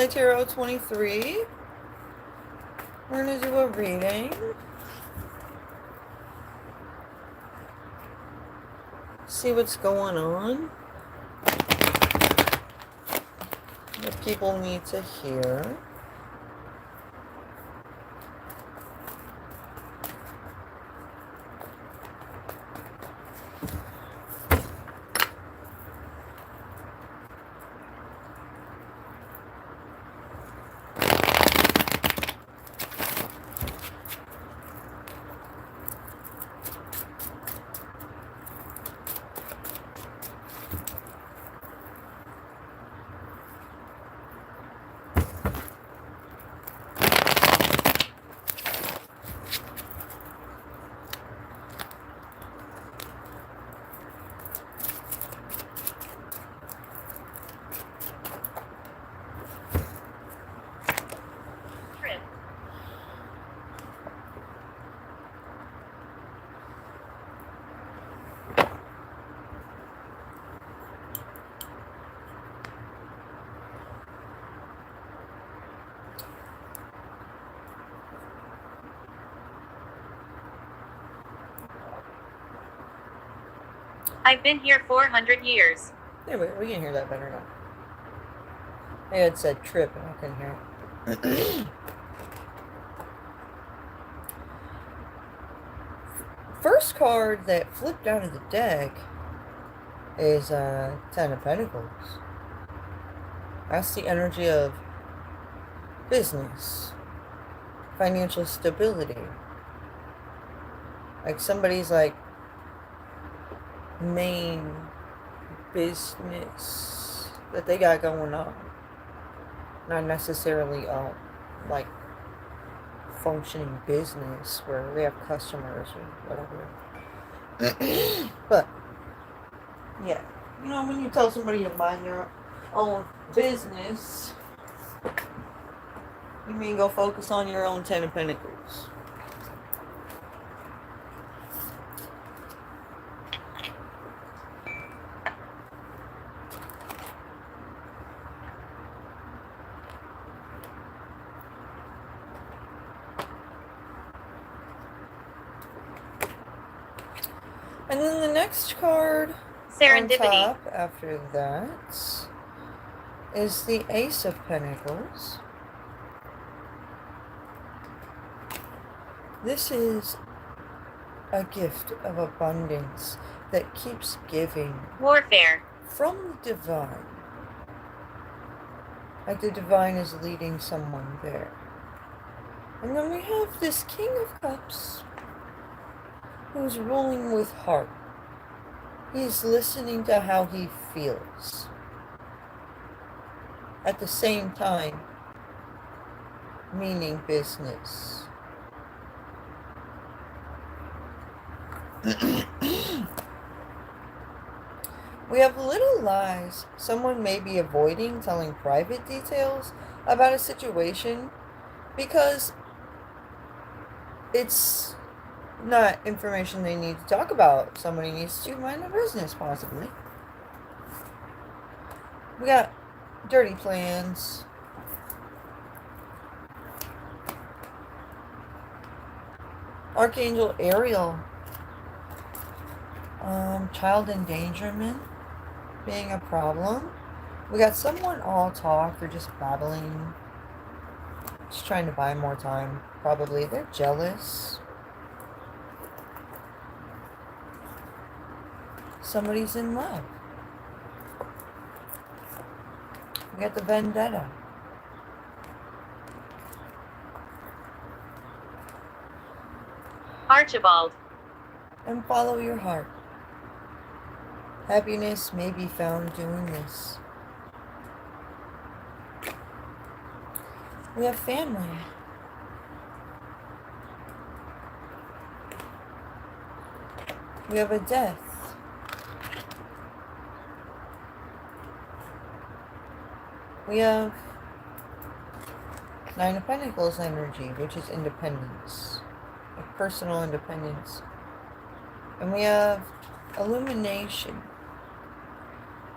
Angellighttarot23. We're going to do a reading. See what's going on. What people need to hear. I've been here 400 years. There we can hear that better now. I had said trip and I couldn't hear it. First card that flipped out of the deck is Ten of Pentacles. That's the energy of business, financial stability. Like somebody's like main business that they got going on. Not necessarily like functioning business where they have customers or whatever. But yeah, you know, when you tell somebody to mind their own business, you mean go focus on your own Ten of Pentacles. And then the next card Serendipity. on top after that is the Ace of Pentacles. This is a gift of abundance that keeps giving. Warfare. From the divine. Like the divine is leading someone there. And then we have this King of Cups who's ruling with heart. He's listening to how he feels. At the same time, meaning business. We have little lies. Someone may be avoiding telling private details about a situation because it's not information they need to talk about. Somebody needs to mind their business, possibly. We got dirty plans. Archangel Ariel. Child endangerment being a problem. We got someone all talk. They're just babbling. Just trying to buy more time. Probably. They're jealous. Somebody's in love. We got the vendetta. Archibald. And follow your heart. Happiness may be found doing this. We have family. We have a death. We have Nine of Pentacles energy, which is independence, like personal independence. And we have illumination.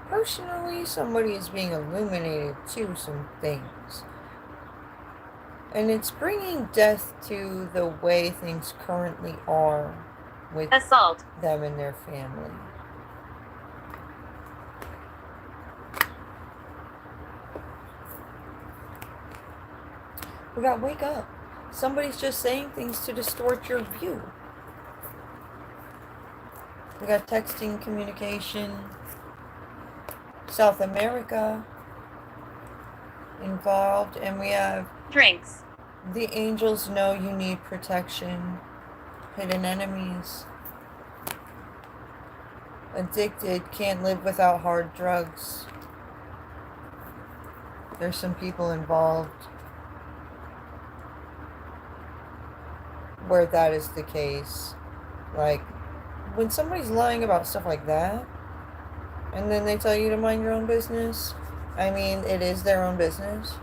Personally, somebody is being illuminated to some things. And it's bringing death to the way things currently are with Assault. them and their family. We got wake up. Somebody's just saying things to distort your view. We got texting, communication, South America involved, and we have Drinks. the angels know you need protection, hidden enemies, addicted, can't live without hard drugs. There's some people involved where that is the case. Like, when somebody's lying about stuff like that, and then they tell you to mind your own business, I mean, it is their own business.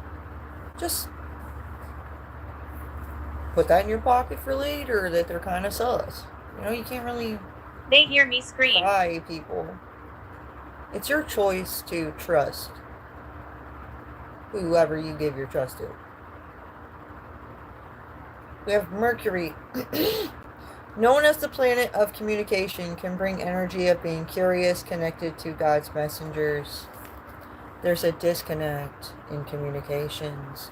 Just put that in your pocket for later, that they're kind of sus. You know, you can't really... They hear me scream. Try, people. It's your choice to trust whoever you give your trust to. We have Mercury. Known as the planet of communication, can bring energy of being curious, connected to God's messengers. There's a disconnect in communications.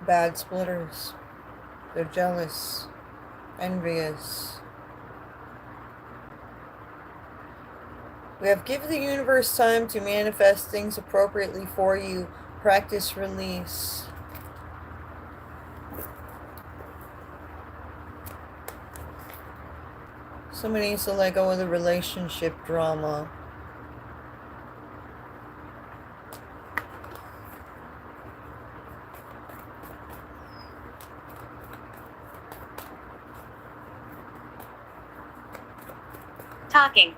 Bad splitters. They're jealous, envious. We have give the universe time to manifest things appropriately for you. Practice release. Somebody needs to let go of the relationship drama. Talking.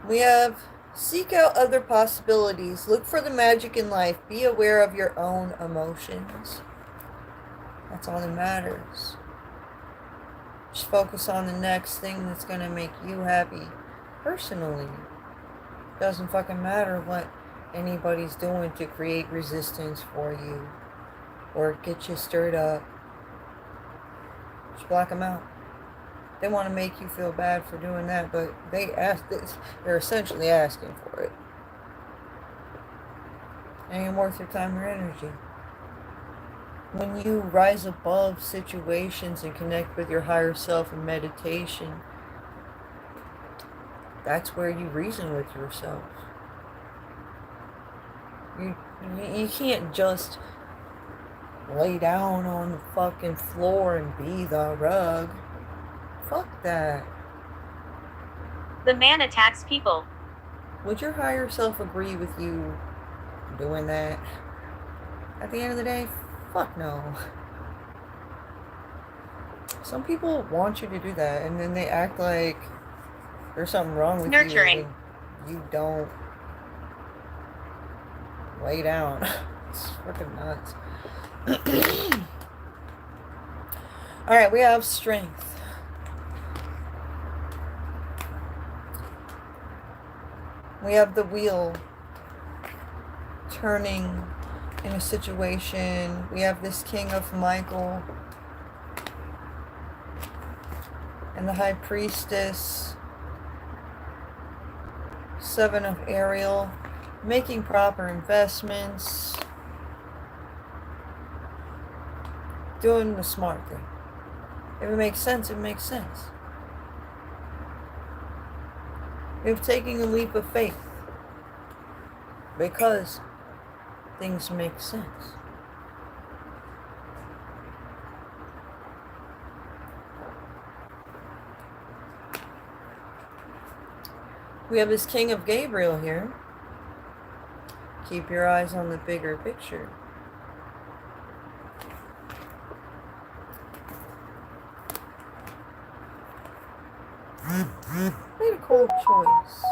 We have seek out other possibilities. Look for the magic in life. Be aware of your own emotions. That's all that matters. Just focus on the next thing that's going to make you happy. Personally. Doesn't fucking matter what anybody's doing to create resistance for you. Or get you stirred up. Just block them out. They want to make you feel bad for doing that, but they're essentially asking for it. It ain't worth your time or energy. When you rise above situations and connect with your higher self in meditation, that's where you reason with yourself. You can't just lay down on the fucking floor and be the rug. Fuck that. The man attacks people. Would your higher self agree with you doing that? At the end of the day, fuck no. Some people want you to do that, and then they act like there's something wrong with Nurturing. you when you don't lay down. It's freaking nuts. Alright, we have strength. We have the wheel turning in a situation. We have this King of Michael and the High Priestess. Seven of Ariel. Making proper investments. Doing the smart thing. If it makes sense, it makes sense. You're taking a leap of faith because things make sense. We have this King of Gabriel here. Keep your eyes on the bigger picture. Made a cold choice.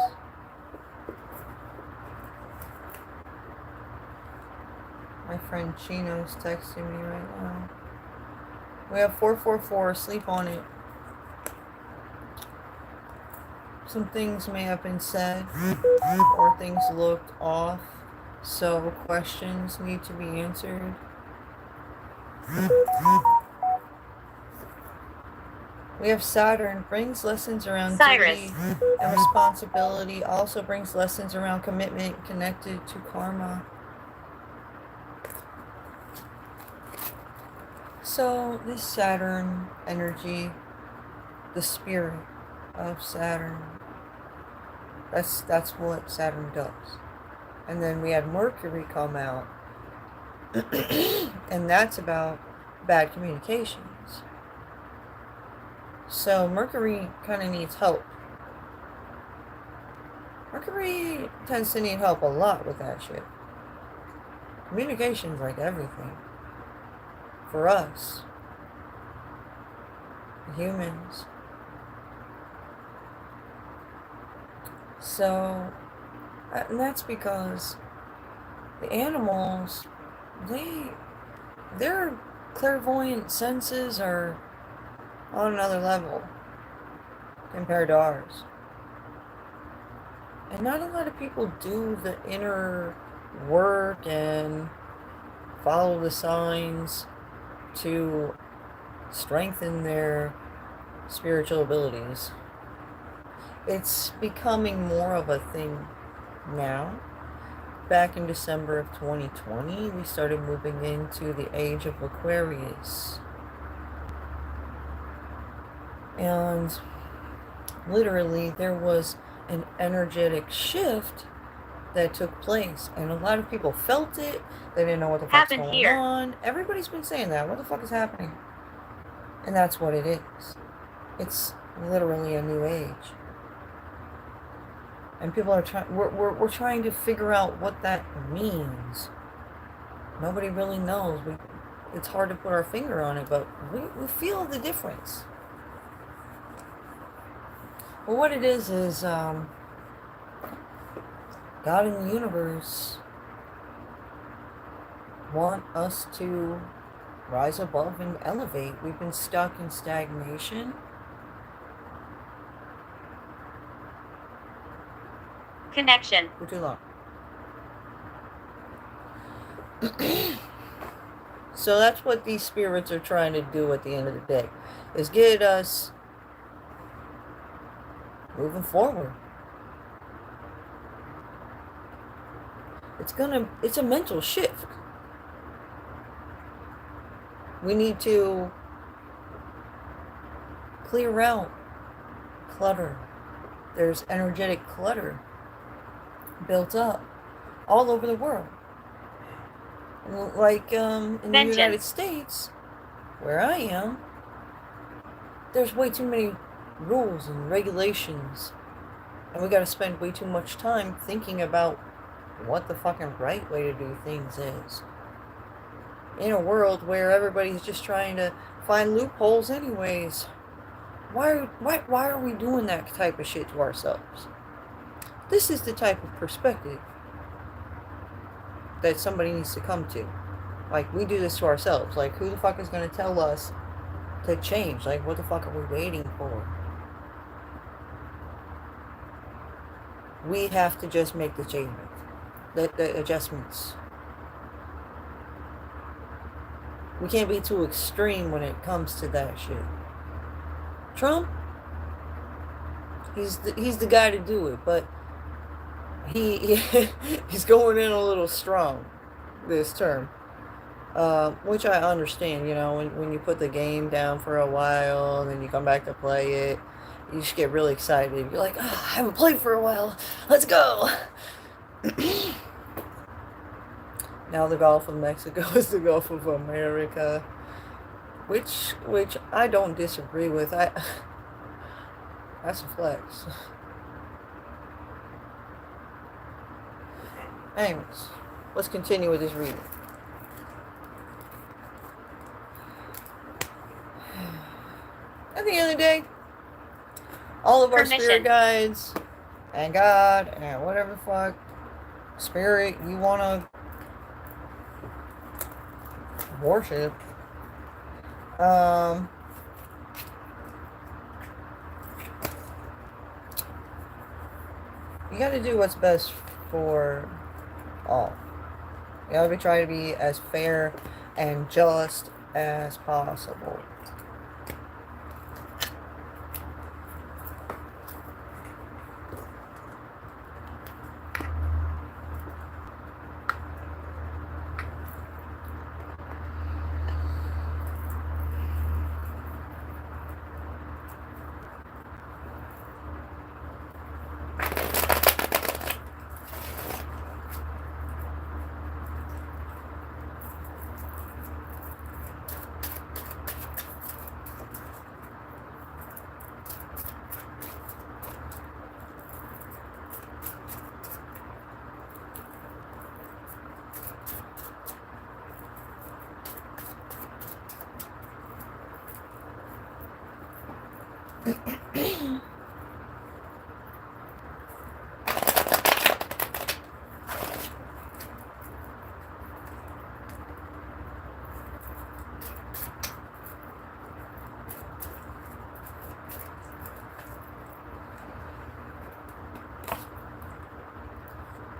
My friend Chino's texting me right now. We have 444. Sleep on it. some things may have been said or things looked off, so questions need to be answered. We have Saturn, brings lessons around duty and responsibility, also brings lessons around commitment connected to karma. So this Saturn energy, the spirit of Saturn, that's what Saturn does. And then we had Mercury come out, and that's about bad communications. So Mercury kind of needs help. Mercury tends to need help a lot with that shit. Communication's like everything. For us. Humans. So, and that's because the animals, their clairvoyant senses are on another level compared to ours. And not a lot of people do the inner work and follow the signs to strengthen their spiritual abilities. It's becoming more of a thing now. Back in December of 2020, we started moving into the age of Aquarius. And literally there was an energetic shift that took place, and a lot of people felt it. They didn't know what the fuck's going on. Everybody's been saying that. What the fuck is happening? And that's what it is. It's literally a new age. And people are trying, we're trying to figure out what that means. Nobody really knows. It's hard to put our finger on it, but we feel the difference. Well, what it is God in the universe want us to rise above and elevate. We've been stuck in stagnation. Connection. For too long. So that's what these spirits are trying to do at the end of the day, is get us moving forward. It's a mental shift. We need to clear out clutter. There's energetic clutter built up all over the world. Like in the United States, where I am, there's way too many rules and regulations, and we got to spend way too much time thinking about what the fucking right way to do things is. In a world where everybody's just trying to find loopholes anyways. Why are we doing that type of shit to ourselves? This is the type of perspective that somebody needs to come to. Like, we do this to ourselves. Like, who the fuck is going to tell us to change? Like, what the fuck are we waiting for? We have to just make the changes. The adjustments. We can't be too extreme when it comes to that shit. Trump, he's the guy to do it, but he's going in a little strong this term, which I understand. You know, when you put the game down for a while and then you come back to play it, you just get really excited. You're like, oh, I haven't played for a while. Let's go. Now the Gulf of Mexico is the Gulf of America, which I don't disagree with. That's a flex. Anyways, let's continue with this reading. At the end of the day, all of our spirit guides and God and whatever the fuck spirit you want to worship, You gotta do what's best for all. You gotta try to be as fair and just as possible.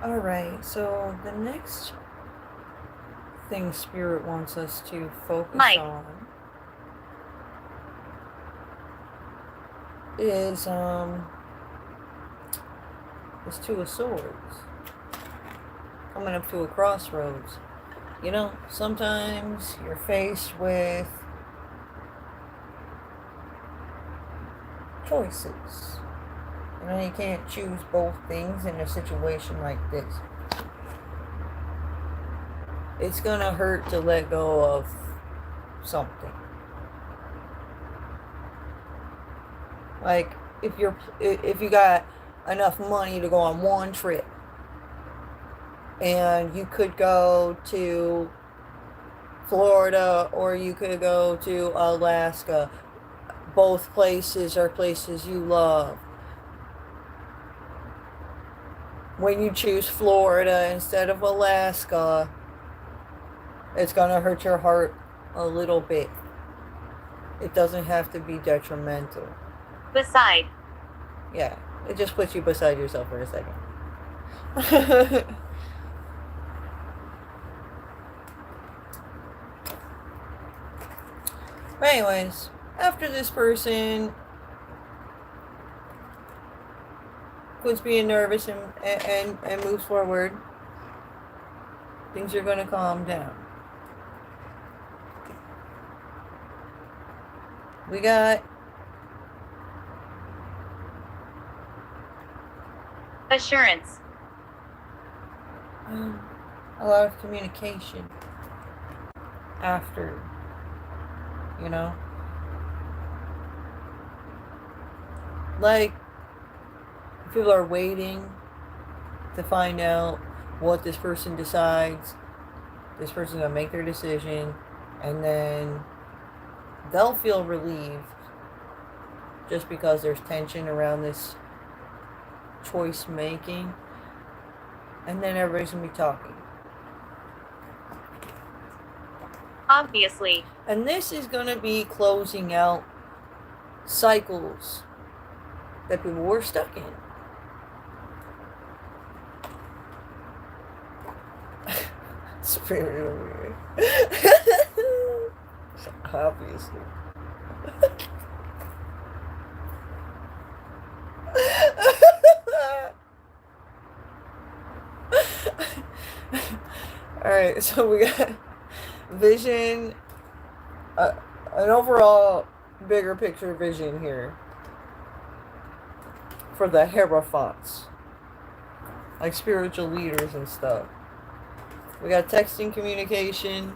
Alright, so the next thing Spirit wants us to focus on is Two of Swords. Coming up to a crossroads. You know, sometimes you're faced with choices. You know, you can't choose both things in a situation like this. It's gonna hurt to let go of something. Like, if you got enough money to go on one trip, and you could go to Florida or you could go to Alaska. Both places are places you love. When you choose Florida instead of Alaska, it's going to hurt your heart a little bit. It doesn't have to be detrimental. Beside. Yeah, it just puts you beside yourself for a second. But anyways, after this person quits being nervous and moves forward, things are going to calm down. We got assurance. A lot of communication after, you know, like people are waiting to find out what this person decides. This person's gonna make their decision, and then they'll feel relieved just because there's tension around this choice making, and then everybody's gonna be talking. Obviously. And this is going to be closing out cycles that people were stuck in. Spirit over here. Obviously. Alright, so we got vision, an overall bigger picture vision here for the Hierophants, like spiritual leaders and stuff. We got texting communication.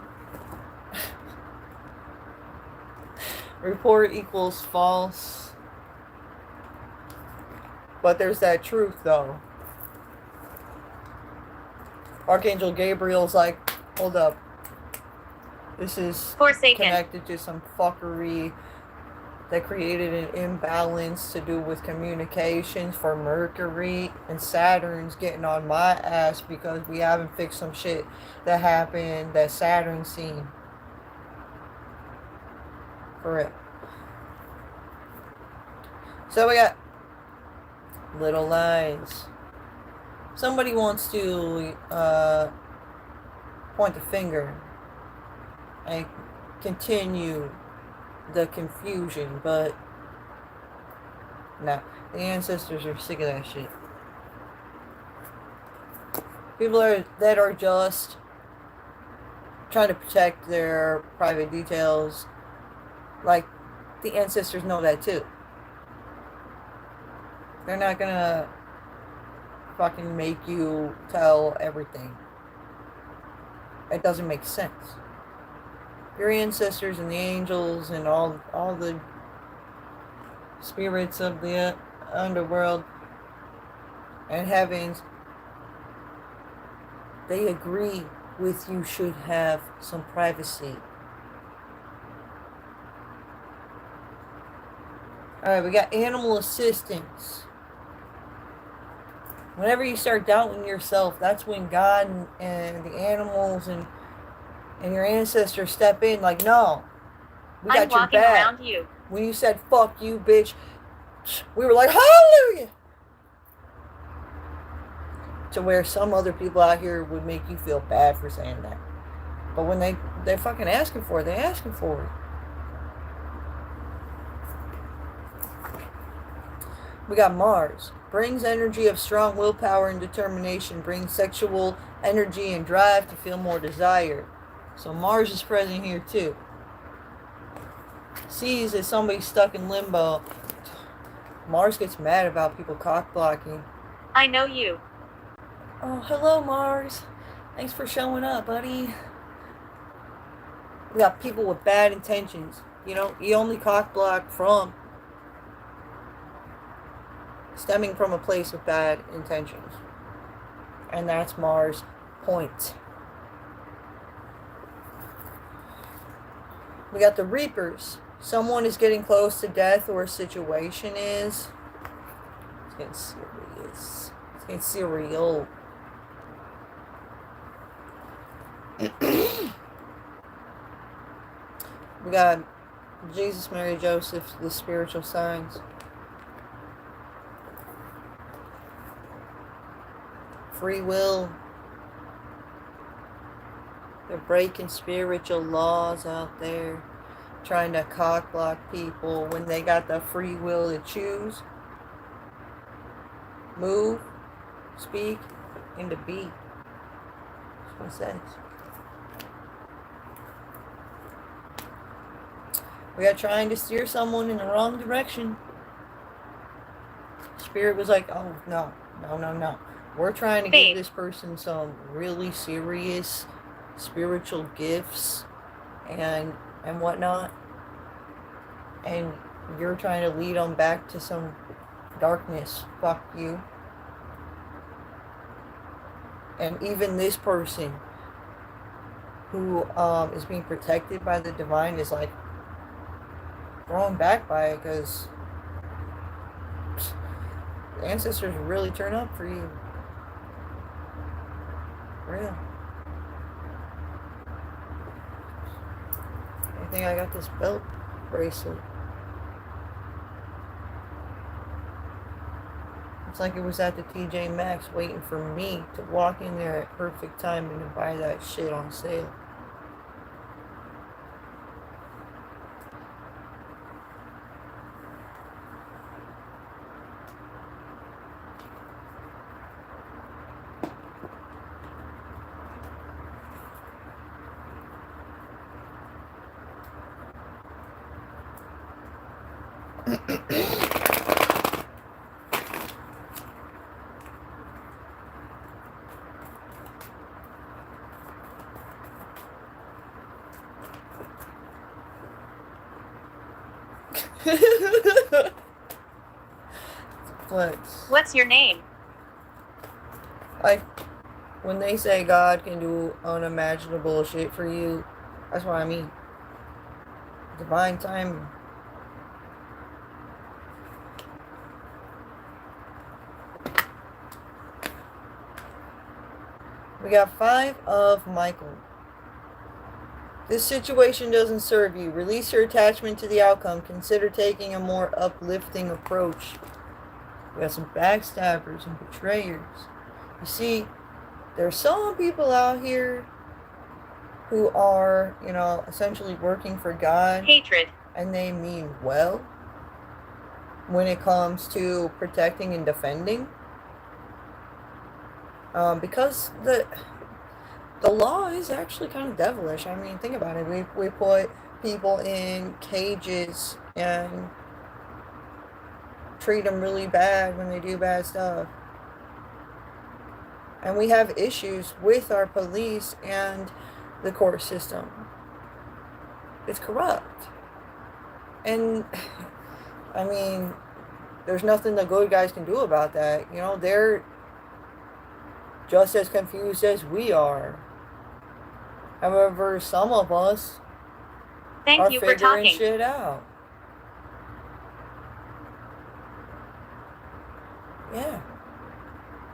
Report equals false. But there's that truth though. Archangel Gabriel's like, hold up. This is Forsaken. Connected to some fuckery that created an imbalance to do with communications for Mercury, and Saturn's getting on my ass because we haven't fixed some shit that happened that Saturn seen. For it. So we got little lines. somebody wants to point the finger and continue the confusion, but no, the ancestors are sick of that shit. People that are just trying to protect their private details, like, the ancestors know that too. They're not gonna fucking make you tell everything. It doesn't make sense. Your ancestors and the angels and all the spirits of the underworld and heavens, they agree with you should have some privacy. Alright, we got animal assistance. Whenever you start doubting yourself, that's when God and the animals and your ancestors step in like, no, we got your back. Around you. When you said, fuck you, bitch, we were like, hallelujah! To where some other people out here would make you feel bad for saying that. But when they're fucking asking for it, they're asking for it. We got Mars. Brings energy of strong willpower and determination. Brings sexual energy and drive to feel more desire. So Mars is present here too. Sees that somebody's stuck in limbo. Mars gets mad about people cock blocking. I know you. Oh, hello, Mars. Thanks for showing up, buddy. We got people with bad intentions. You know, you only cock block from stemming from a place of bad intentions. And that's Mars' point. We got the Reapers. Someone is getting close to death, or a situation is. It's getting serious. It's getting serial. We got Jesus, Mary, Joseph, the spiritual signs. Free will. They're breaking spiritual laws out there, trying to cock block people when they got the free will to choose, move, speak, and to be. That's what it says. We are trying to steer someone in the wrong direction. Spirit was like, oh, no. We're trying to give this person some really serious spiritual gifts and whatnot. And you're trying to lead them back to some darkness. Fuck you. And even this person who is being protected by the divine is like thrown back by it, because the ancestors really turn up for you. For real. I think I got this belt bracelet. It's like it was at the TJ Maxx waiting for me to walk in there at perfect timing and buy that shit on sale. Flex. What's your name? Like, when they say God can do unimaginable shit for you, that's what I mean. Divine timing. We got 5 of Michael. This situation doesn't serve you. Release your attachment to the outcome. Consider taking a more uplifting approach. We got some backstabbers and betrayers. You see, there's some people out here who are, essentially working for God. Hatred. And they mean well when it comes to protecting and defending. Because the law is actually kind of devilish. I mean, think about it. We put people in cages and treat them really bad when they do bad stuff. And we have issues with our police and the court system. It's corrupt. And, I mean, there's nothing the good guys can do about that. They're just as confused as we are. However, some of us are figuring shit out. Yeah.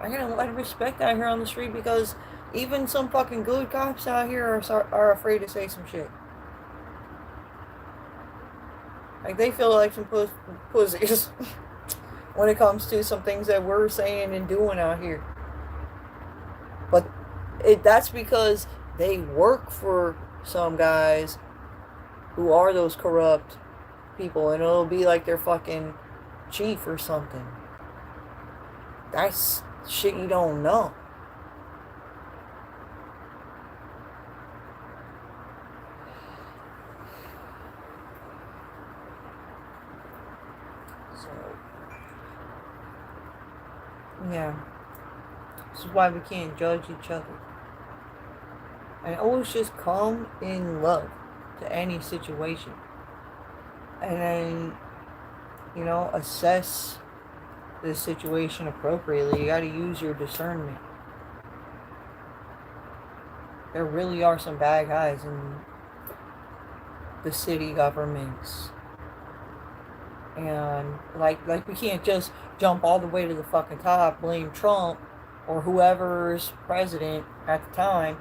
I got a lot of respect out here on the street because even some fucking good cops out here are afraid to say some shit. Like, they feel like some pussies when it comes to some things that we're saying and doing out here. But that's because they work for some guys who are those corrupt people, and it'll be like their fucking chief or something. That's shit you don't know. So, yeah. This is why we can't judge each other. And always just come in love to any situation. And then, assess the situation appropriately. You got to use your discernment. There really are some bad guys in the city governments. And like we can't just jump all the way to the fucking top, blame Trump or whoever's president at the time,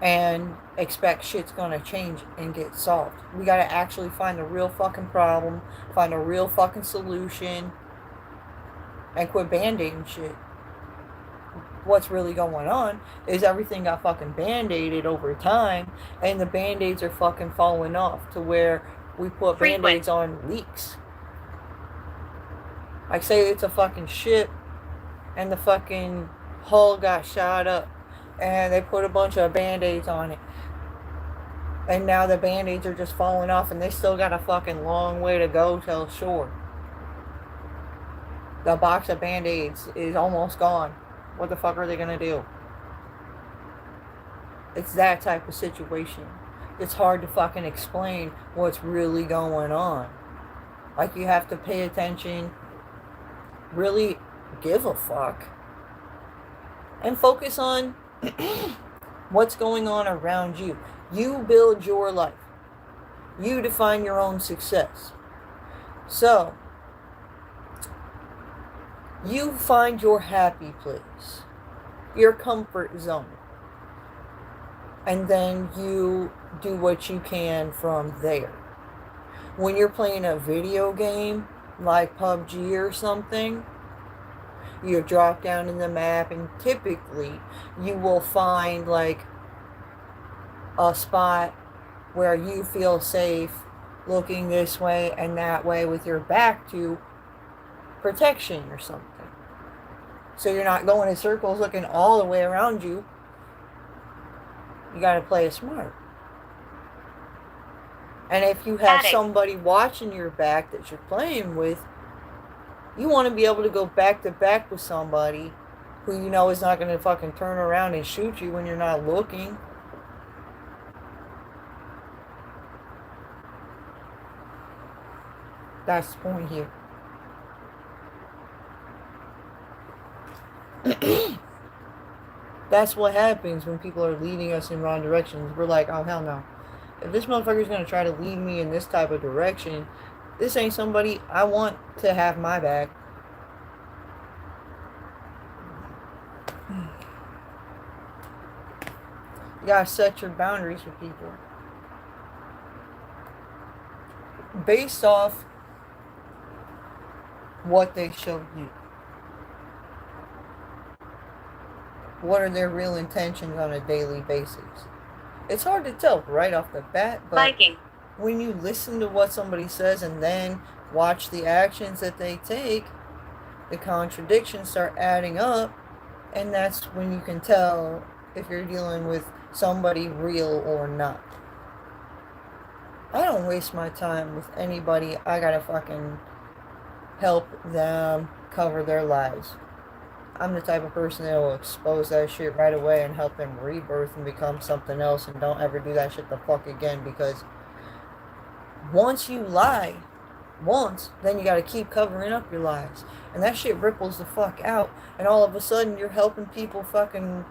and expect shit's gonna change and get solved. We gotta actually find the real fucking problem, find a real fucking solution, and quit band-aiding shit. What's really going on is everything got fucking band-aided over time, and the band-aids are fucking falling off to where we put band-aids on leaks. Like, say it's a fucking ship and the fucking hull got shot up and they put a bunch of band-aids on it, and now the band-aids are just falling off and they still got a fucking long way to go till shore. The box of band-aids is almost gone. What the fuck are they gonna do? It's that type of situation. It's hard to fucking explain what's really going on. Like, you have to pay attention, really give a fuck, and focus on what's going on around you. You build your life. You define your own success. So, you find your happy place, your comfort zone, and then you do what you can from there. When you're playing a video game like PUBG or something, you drop down in the map and typically you will find like a spot where you feel safe looking this way and that way with your back to protection or something. So you're not going in circles looking all the way around you. You got to play it smart. And if you have somebody watching your back that you're playing with, you want to be able to go back to back with somebody who you know is not going to fucking turn around and shoot you when you're not looking. That's the point here. That's what happens when people are leading us in wrong directions. We're like, oh, hell no. If this motherfucker's going to try to lead me in this type of direction, this ain't somebody I want to have my back. You gotta set your boundaries with people based off what they showed you. what are their real intentions on a daily basis? It's hard to tell right off the bat, but Viking. when you listen to what somebody says and then watch the actions that they take, the contradictions start adding up, and that's when you can tell if you're dealing with somebody real or not. I don't waste my time with anybody. I gotta fucking help them cover their lives. I'm the type of person that will expose that shit right away and help them rebirth and become something else, and don't ever do that shit the fuck again, because once you lie once, then you gotta keep covering up your lies. And that shit ripples the fuck out, and all of a sudden you're helping people fucking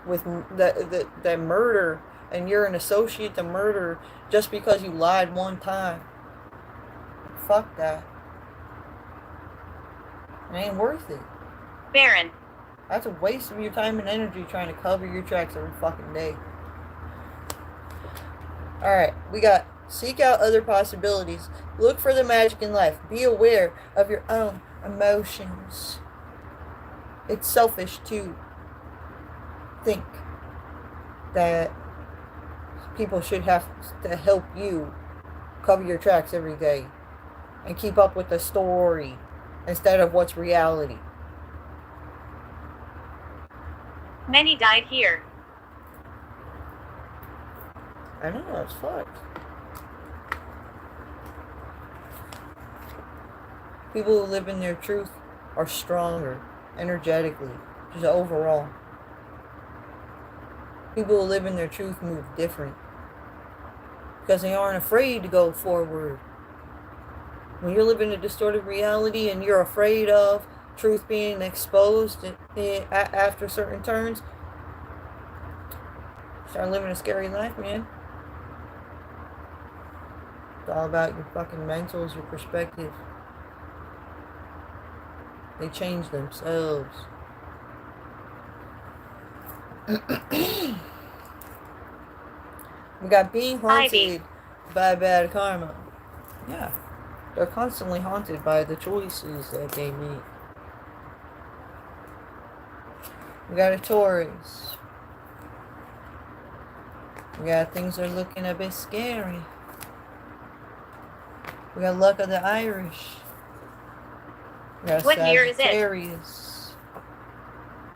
with that murder, and you're an associate to murder just because you lied one time. Fuck that. It ain't worth it. Baron. That's a waste of your time and energy trying to cover your tracks every fucking day. Alright, we got seek out other possibilities. Look for the magic in life. Be aware of your own emotions. It's selfish to think that people should have to help you cover your tracks every day and keep up with the story instead of what's reality. Many died here. I know, it's fucked. People who live in their truth are stronger, energetically, just overall. People who live in their truth move different, because they aren't afraid to go forward. When you're living a distorted reality and you're afraid of truth being exposed after certain turns, start living a scary life, man. It's all about your fucking mentals, your perspective. They change themselves. We got being haunted by bad karma. Yeah. They're constantly haunted by the choices that they make. We got a Taurus. We got things that are looking a bit scary. We got luck of the Irish. We got What year is it? Sagittarius.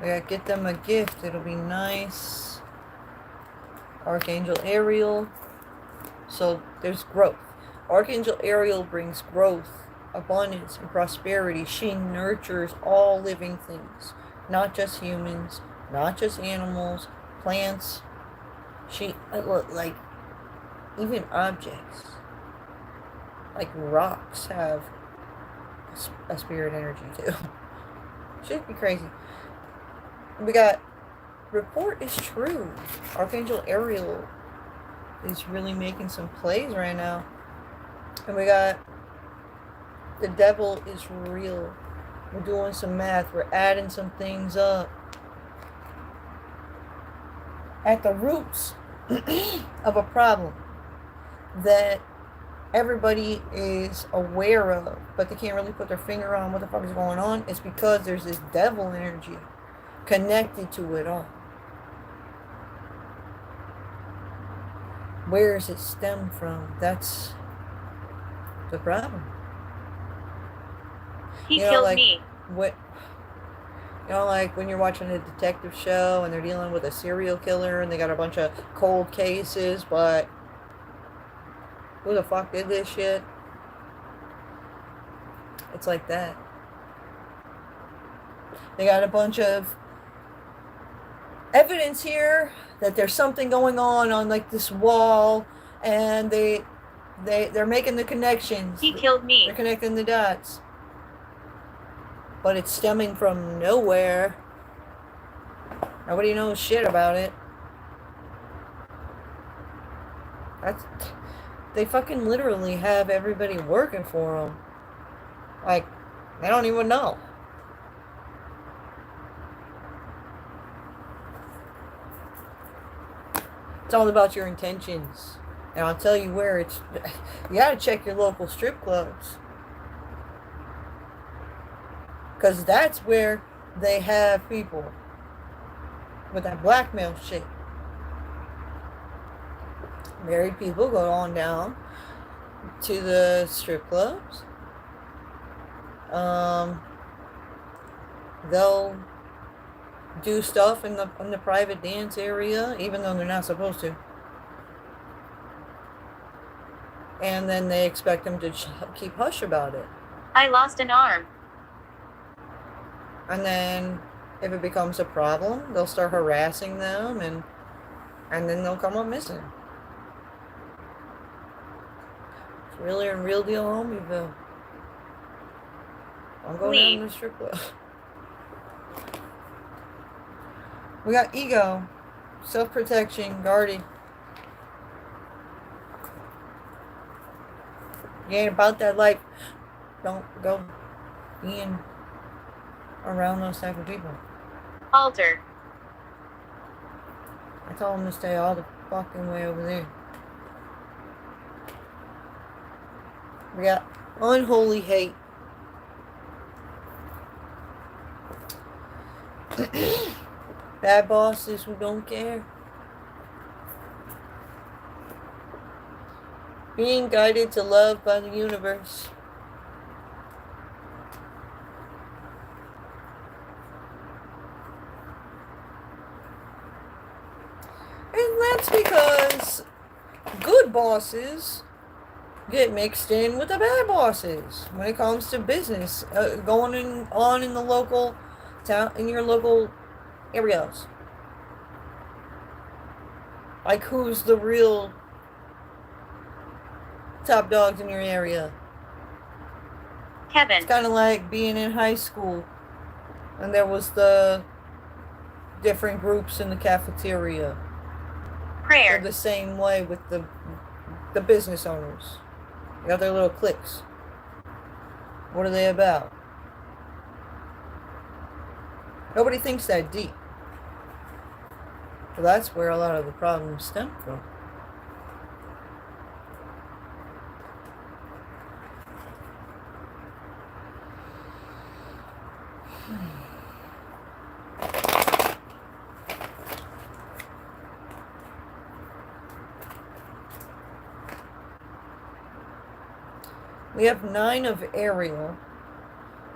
We got get them a gift. It'll be nice. Archangel Ariel. So there's growth. Archangel Ariel brings growth, abundance, and prosperity. She nurtures all living things, not just humans, not just animals, plants. She, like, even objects, like rocks, have a spirit energy too. Should be crazy. We got report is true. Archangel Ariel is really making some plays right now. And we got the devil is real. We're doing some math. We're adding some things up. At the roots of a problem that everybody is aware of, but they can't really put their finger on what the fuck is going on, it's because there's this devil energy connected to it all. Where does it stem from? That's the problem. He killed like, me. What? Like when you're watching a detective show and they're dealing with a serial killer and they got a bunch of cold cases, but who the fuck did this shit? It's like that. They got a bunch of evidence here that there's something going on like this wall, and they're making the connections. He killed me. They're connecting the dots. But it's stemming from nowhere. Nobody knows shit about it. They fucking literally have everybody working for them. Like, they don't even know. It's all about your intentions. And I'll tell you where it's... You gotta check your local strip clubs. Because that's where they have people with that blackmail shit. Married people go on down to the strip clubs. They'll do stuff in the private dance area, even though they're not supposed to. And then they expect them to keep hush about it. I lost an arm. And then if it becomes a problem, they'll start harassing them, and then they'll come up missing. It's really a real deal Homieville. I'm going down to the strip club. We got ego, self-protection, guarding. You ain't about that life. Don't go being around those type of people. Alter. I told him to stay all the fucking way over there. We got unholy hate. Bad bosses who don't care. Being guided to love by the universe. And that's because good bosses get mixed in with the bad bosses when it comes to business going on in the local town, in your local areas. Like, who's the real top dogs in your area? Kevin. It's kind of like being in high school and there was the different groups in the cafeteria. Prayer. They're the same way with the business owners. They got their little cliques. What are they about? Nobody thinks that deep. But that's where a lot of the problems stem from. We have 9 of Ariel.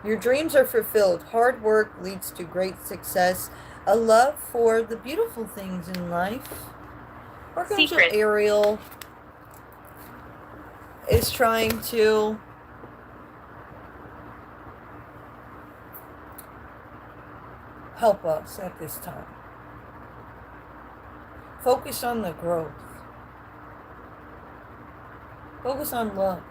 Your dreams are fulfilled. Hard work leads to great success. A love for the beautiful things in life. Archangel Ariel is trying to help us at this time. Focus on the growth. Focus on love.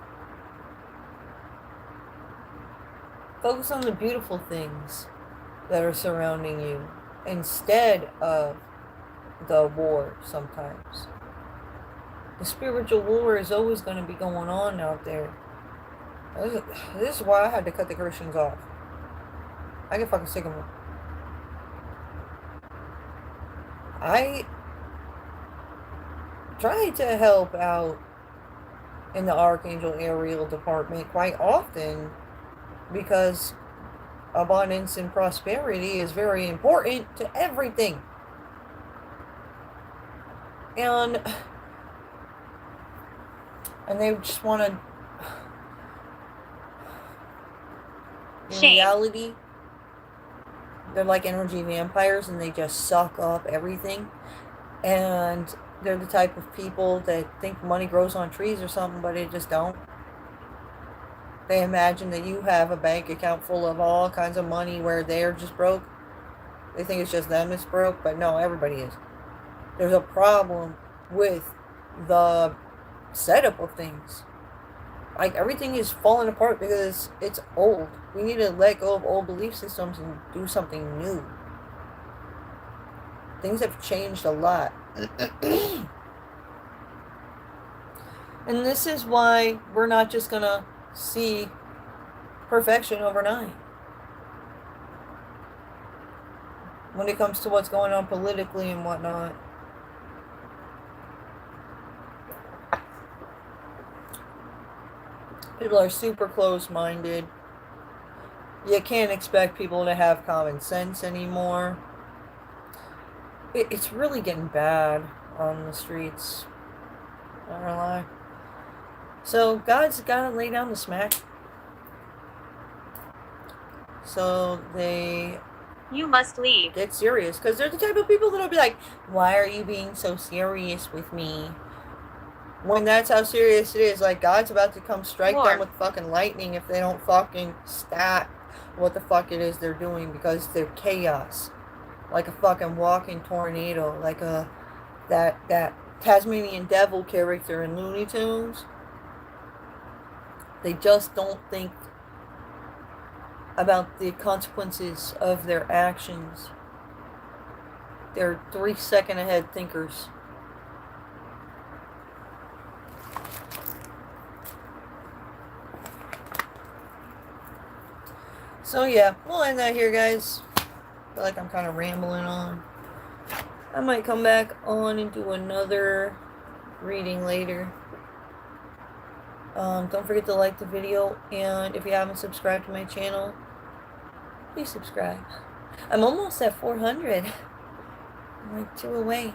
Focus on the beautiful things that are surrounding you instead of the war sometimes. The spiritual war is always going to be going on out there. This is why I had to cut the Christians off. I get fucking sick of them. I try to help out in the Archangel Ariel department quite often, because abundance and prosperity is very important to everything. And they just want to, in reality, they're like energy vampires and they just suck up everything. And they're the type of people that think money grows on trees or something, but it just don't. They imagine that you have a bank account full of all kinds of money where they're just broke. They think it's just them that's broke, but no, everybody is. There's a problem with the setup of things. Like, everything is falling apart because it's old. We need to let go of old belief systems and do something new. Things have changed a lot. And this is why we're not just gonna see perfection overnight when it comes to what's going on politically and whatnot. People are super close-minded. You can't expect people to have common sense anymore. It's really getting bad on the streets. Not gonna lie. So God's gotta lay down the smack. So they You must leave. get serious. Because they're the type of people that'll be like, why are you being so serious with me? When that's how serious it is. Like, God's about to come strike them with fucking lightning if they don't fucking stop what the fuck it is they're doing, because they're chaos. Like a fucking walking tornado. Like that Tasmanian Devil character in Looney Tunes. They just don't think about the consequences of their actions. They're 3 second ahead thinkers. So yeah, we'll end that here, guys. I feel like I'm kind of rambling on. I might come back on and do another reading later. Don't forget to like the video, and if you haven't subscribed to my channel, please subscribe. I'm almost at 400. I'm like 2 away.